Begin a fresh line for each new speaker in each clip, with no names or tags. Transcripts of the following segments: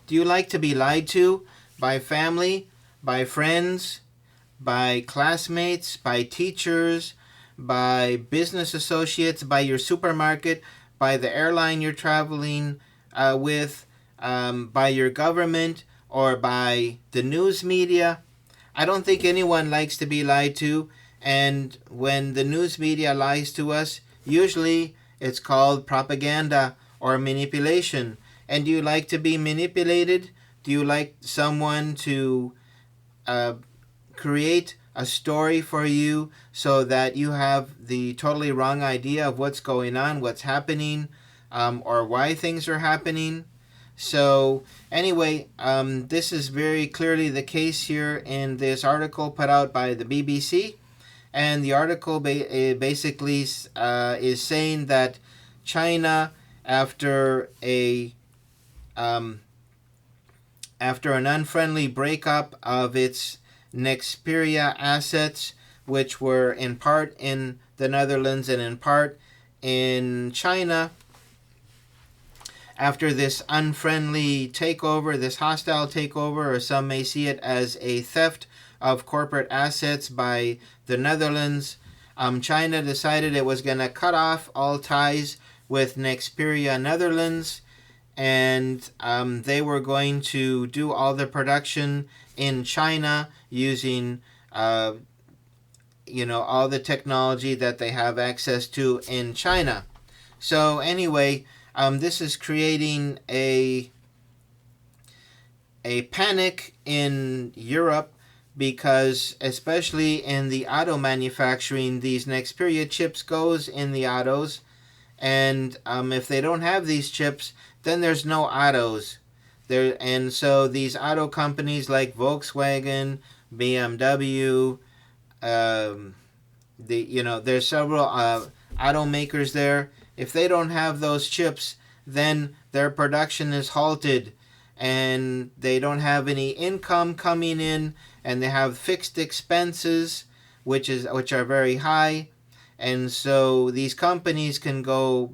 Do you like to be lied to by family, by friends, by classmates, by teachers, by business associates, by your supermarket, by the airline you're traveling with, by your government, or by the news media? I don't think anyone likes to be lied to. And when the news media lies to us, usually it's called propaganda or manipulation. And do you like to be manipulated? Do you like someone to uh, create a story for you so that you have the totally wrong idea of what's going on, what's happening, or why things are happening? So anyway, this is very clearly the case here in this article put out by the BBC. And the article basically is saying that China, after um, after an unfriendly breakup of its Nexperia assets, which were in part in the Netherlands and in part in China, after this unfriendly takeover, this hostile takeover, or some may see it as a theft of corporate assets by the Netherlands, China decided it was going to cut off all ties with Nexperia Netherlands, and they were going to do all the production in China using all the technology that they have access to in China. So anyway, this is creating a panic in Europe, because especially in the auto manufacturing, these Nexperia chips goes in the autos, and if they don't have these chips, then there's no autos there. And so these auto companies like Volkswagen, BMW, there's several automakers there. If they don't have those chips, then their production is halted, and they don't have any income coming in, and they have fixed expenses, which are very high, and so these companies can go,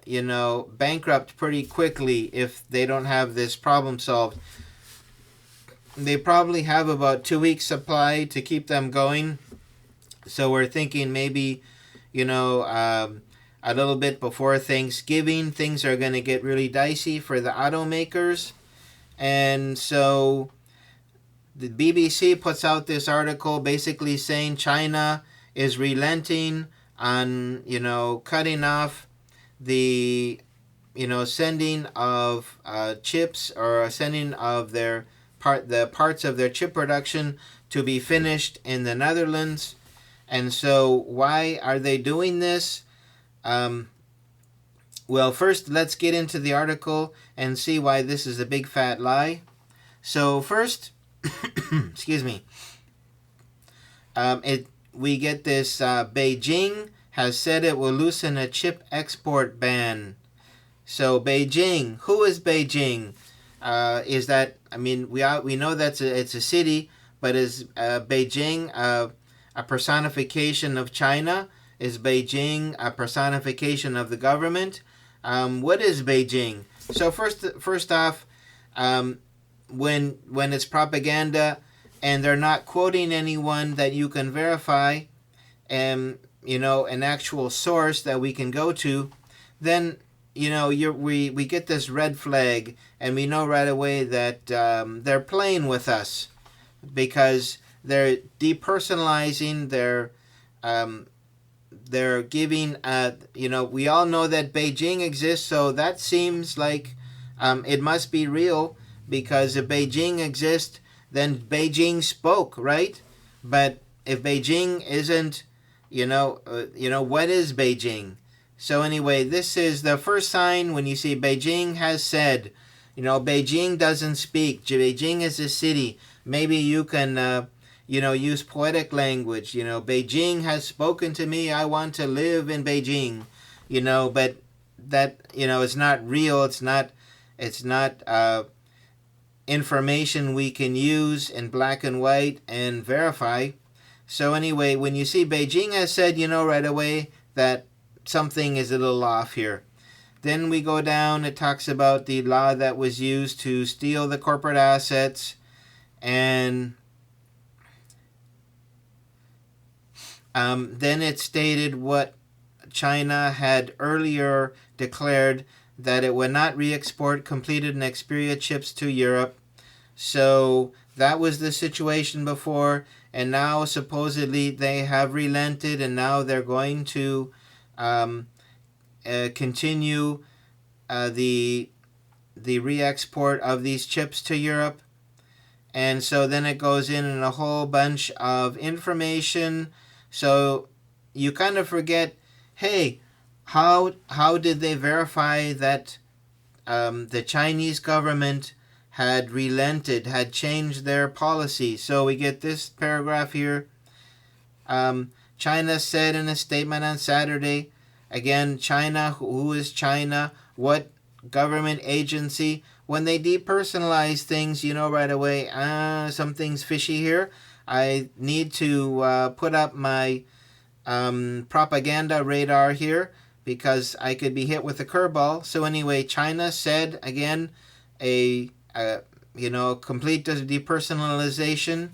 bankrupt pretty quickly if they don't have this problem solved. They probably have about 2 weeks supply to keep them going, so we're thinking maybe, a little bit before Thanksgiving, things are going to get really dicey for the automakers. And so the BBC puts out this article basically saying China is relenting on, cutting off the, sending of chips, or sending of the parts of their chip production to be finished in the Netherlands. And so why are they doing this? Well, first, let's get into the article and see why this is a big fat lie. So first, excuse me, we get this, Beijing has said it will loosen a chip export ban. So Beijing, who is Beijing? Is that, we know it's a city, but is Beijing a personification of China? Is Beijing a personification of the government? What is Beijing? So first off, when it's propaganda and they're not quoting anyone that you can verify, and an actual source that we can go to, then we get this red flag, and we know right away that they're playing with us, because they're depersonalizing. They're giving, we all know that Beijing exists, so that seems like it must be real, because if Beijing exists, then Beijing spoke, right? But if Beijing isn't, what is Beijing? So anyway, this is the first sign when you see Beijing has said. Beijing doesn't speak. Beijing is a city. Maybe you can use poetic language. Beijing has spoken to me. I want to live in Beijing. But that, it's not real. It's not information we can use in black and white and verify. So anyway, when you see Beijing has said, right away that something is a little off here. Then we go down, it talks about the law that was used to steal the corporate assets, and then it stated what China had earlier declared, that it would not re-export completed Nexperia chips to Europe. So that was the situation before, and now supposedly they have relented, and now they're going to continue the re-export of these chips to Europe. And so then it goes in a whole bunch of information. So you kind of forget, hey, how did they verify that the Chinese government had relented, had changed their policy? So we get this paragraph here. China said in a statement on Saturday, again, China, who is China? What government agency? When they depersonalize things, you know right away, something's fishy here. I need to put up my propaganda radar here, because I could be hit with a curveball. So anyway, China said, again, a complete depersonalization.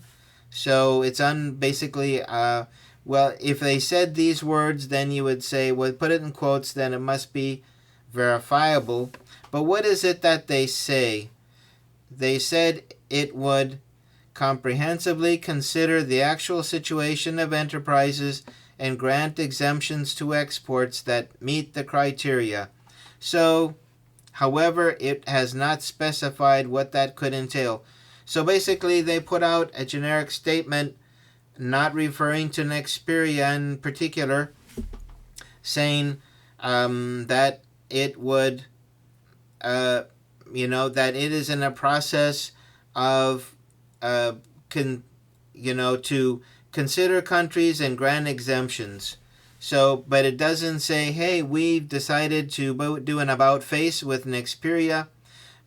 So it's basically, well, if they said these words, then you would say, well, put it in quotes, then it must be verifiable. But what is it that they say? They said it would comprehensively consider the actual situation of enterprises and grant exemptions to exports that meet the criteria. So, however, it has not specified what that could entail. So basically, they put out a generic statement, not referring to Nexperia in particular, saying that it would, that it is in a process of, to consider countries and grant exemptions. So, but it doesn't say, hey, we've decided to do an about face with Nexperia.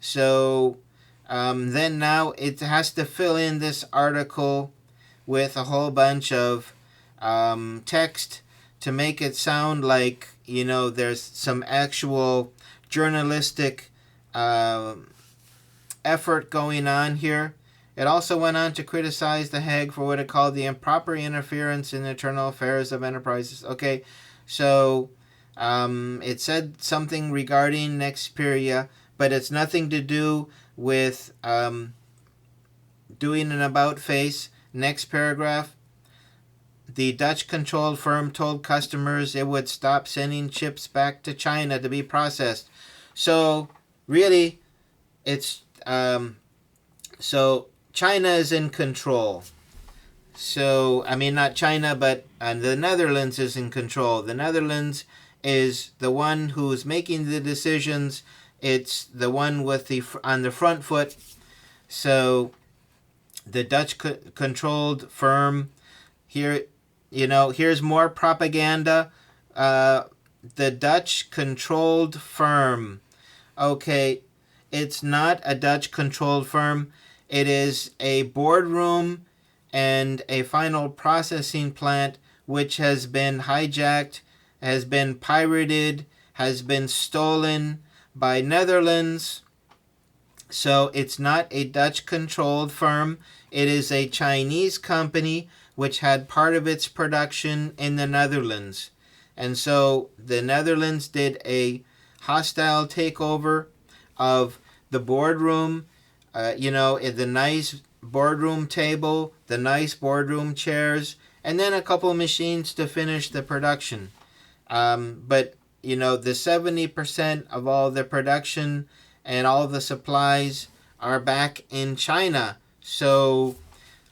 So then now it has to fill in this article with a whole bunch of text to make it sound like, there's some actual journalistic effort going on here. It also went on to criticize the Hague for what it called the improper interference in internal affairs of enterprises. Okay, so it said something regarding Nexperia, but it's nothing to do with doing an about face. Next paragraph. The Dutch-controlled firm told customers it would stop sending chips back to China to be processed. So really, it's so China is in control. So, I mean, not China, but the Netherlands is in control. The Netherlands is the one who's making the decisions. It's the one with on the front foot. So, the Dutch-controlled firm here, here's more propaganda. The Dutch-controlled firm. Okay, it's not a Dutch-controlled firm. It is a boardroom and a final processing plant which has been hijacked, has been pirated, has been stolen by Netherlands. So it's not a Dutch-controlled firm. It is a Chinese company which had part of its production in the Netherlands. And so the Netherlands did a hostile takeover of the boardroom, the nice boardroom table, the nice boardroom chairs, and then a couple machines to finish the production. But the 70% of all the production and all the supplies are back in China. So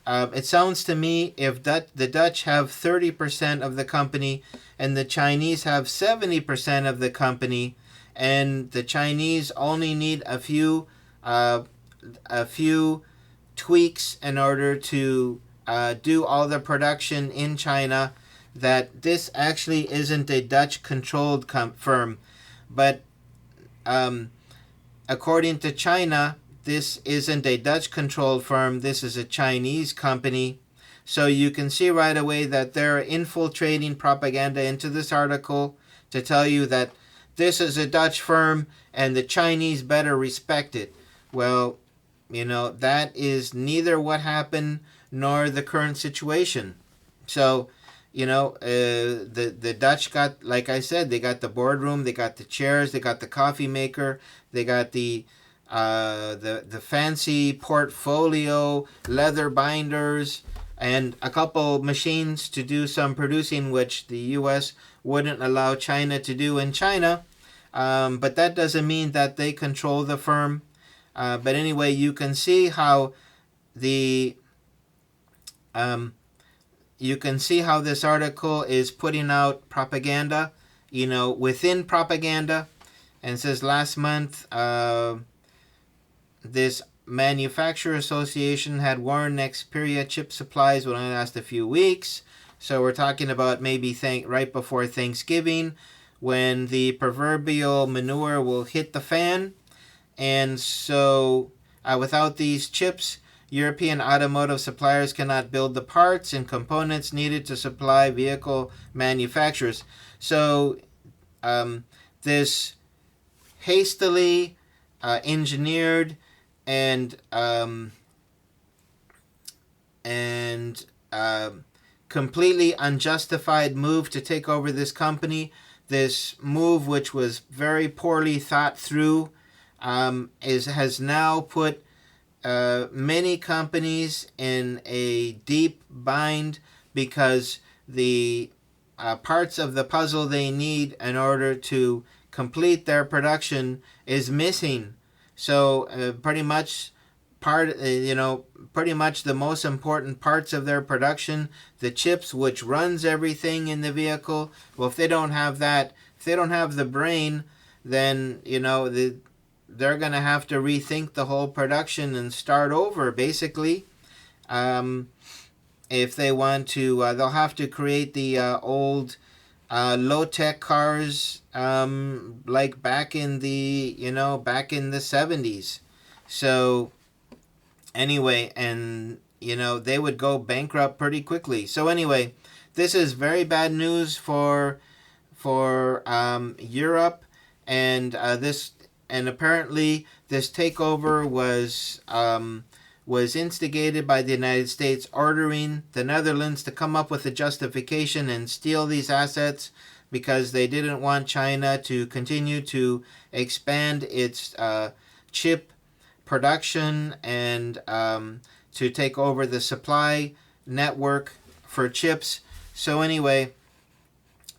it sounds to me if the Dutch have 30% of the company and the Chinese have 70% of the company, and the Chinese only need a few tweaks in order to do all the production in China, that this actually isn't a Dutch-controlled firm. But according to China, this isn't a Dutch-controlled firm. This is a Chinese company. So you can see right away that they're infiltrating propaganda into this article to tell you that this is a Dutch firm and the Chinese better respect it. Well, that is neither what happened nor the current situation. So, the Dutch got, like I said, they got the boardroom, they got the chairs, they got the coffee maker, they got the fancy portfolio, leather binders, and a couple machines to do some producing, which the U.S. wouldn't allow China to do in China. But that doesn't mean that they control the firm. But anyway, you can see how the you can see how this article is putting out propaganda, within propaganda. And it says last month, this manufacturer association had warned Nexperia chip supplies would only last a few weeks. So we're talking about maybe right before Thanksgiving, when the proverbial manure will hit the fan. And so without these chips, European automotive suppliers cannot build the parts and components needed to supply vehicle manufacturers. So this hastily engineered and completely unjustified move to take over this company, this move which was very poorly thought through, has now put many companies in a deep bind because the parts of the puzzle they need in order to complete their production is missing. So pretty much the most important parts of their production, the chips which runs everything in the vehicle. Well, if they don't have that, if they don't have the brain, then they're going to have to rethink the whole production and start over, basically. If they want to, they'll have to create the old low-tech cars like back in the 70s. So anyway, and they would go bankrupt pretty quickly. So anyway, this is very bad news for Europe, and apparently this takeover was instigated by the United States ordering the Netherlands to come up with a justification and steal these assets because they didn't want China to continue to expand its chip production and to take over the supply network for chips. So anyway,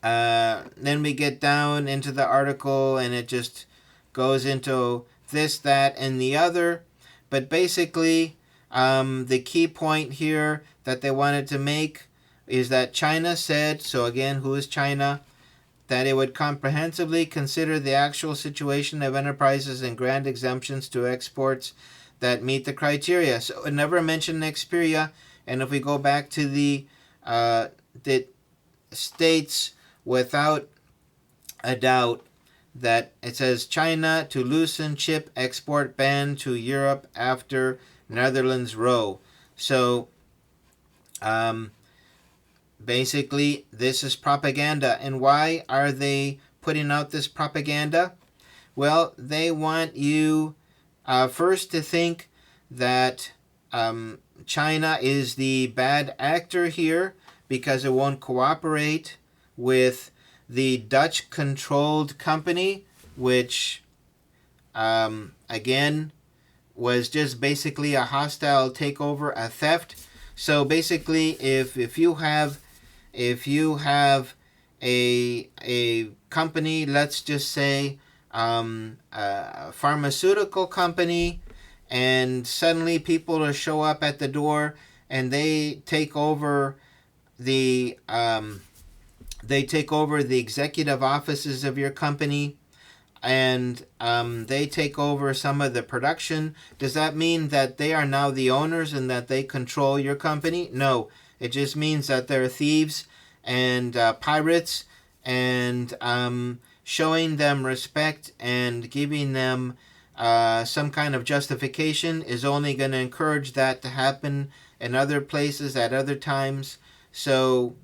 then we get down into the article and it just goes into this, that, and the other. But basically, the key point here that they wanted to make is that China said, so again, who is China? That it would comprehensively consider the actual situation of enterprises and grant exemptions to exports that meet the criteria. So it never mentioned Nexperia. And if we go back to the states without a doubt that it says China to loosen chip export ban to Europe after Netherlands row. So basically this is propaganda. And why are they putting out this propaganda? Well, they want you first to think that China is the bad actor here because it won't cooperate with the Dutch-controlled company, which, again, was just basically a hostile takeover, a theft. So basically, if you have a company, let's just say a pharmaceutical company, and suddenly people will show up at the door and they take over the executive offices of your company, and they take over some of the production. Does that mean that they are now the owners and that they control your company? No. It just means that they're thieves and pirates, and showing them respect and giving them some kind of justification is only going to encourage that to happen in other places at other times. So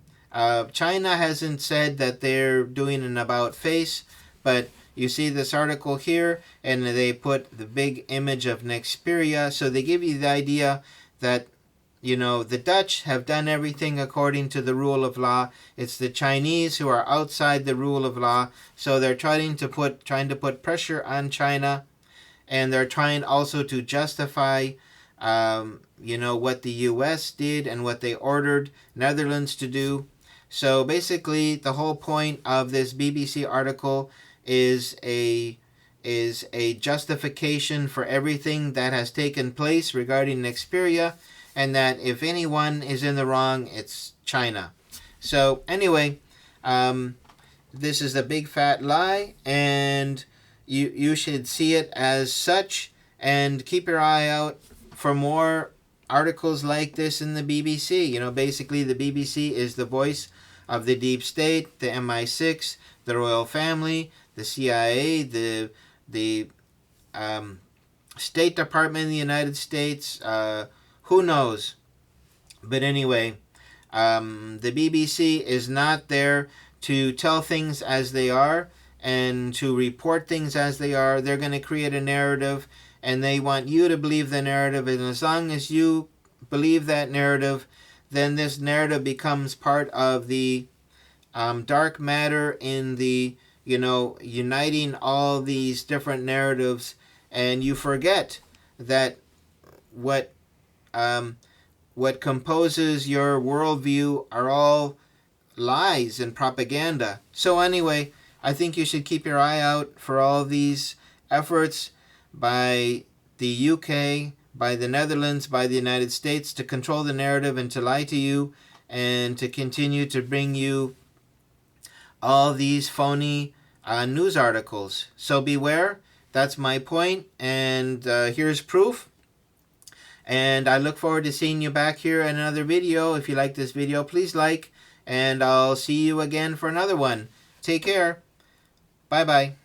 China hasn't said that they're doing an about face, but You see this article here, and they put the big image of Nexperia. So they give you the idea that, the Dutch have done everything according to the rule of law. It's the Chinese who are outside the rule of law. So they're trying to put pressure on China, and they're trying also to justify, what the U.S. did and what they ordered Netherlands to do. So basically, the whole point of this BBC article is a justification for everything that has taken place regarding Nexperia, and that if anyone is in the wrong, it's China. So anyway, this is a big fat lie, and you should see it as such, and keep your eye out for more articles like this in the BBC. Basically the BBC is the voice of the deep state, the MI6, the royal family, the CIA, the State Department in the United States. Who knows? But anyway, the BBC is not there to tell things as they are and to report things as they are. They're going to create a narrative, and they want you to believe the narrative. And as long as you believe that narrative, then this narrative becomes part of the dark matter in the, uniting all these different narratives, and you forget that what composes your worldview are all lies and propaganda. So anyway, I think you should keep your eye out for all these efforts by the UK, by the Netherlands, by the United States to control the narrative and to lie to you and to continue to bring you all these phony news articles. So beware. That's my point, and here's proof. And I look forward to seeing you back here in another video. If you like this video, please like, and I'll see you again for another one. Take care. Bye-bye.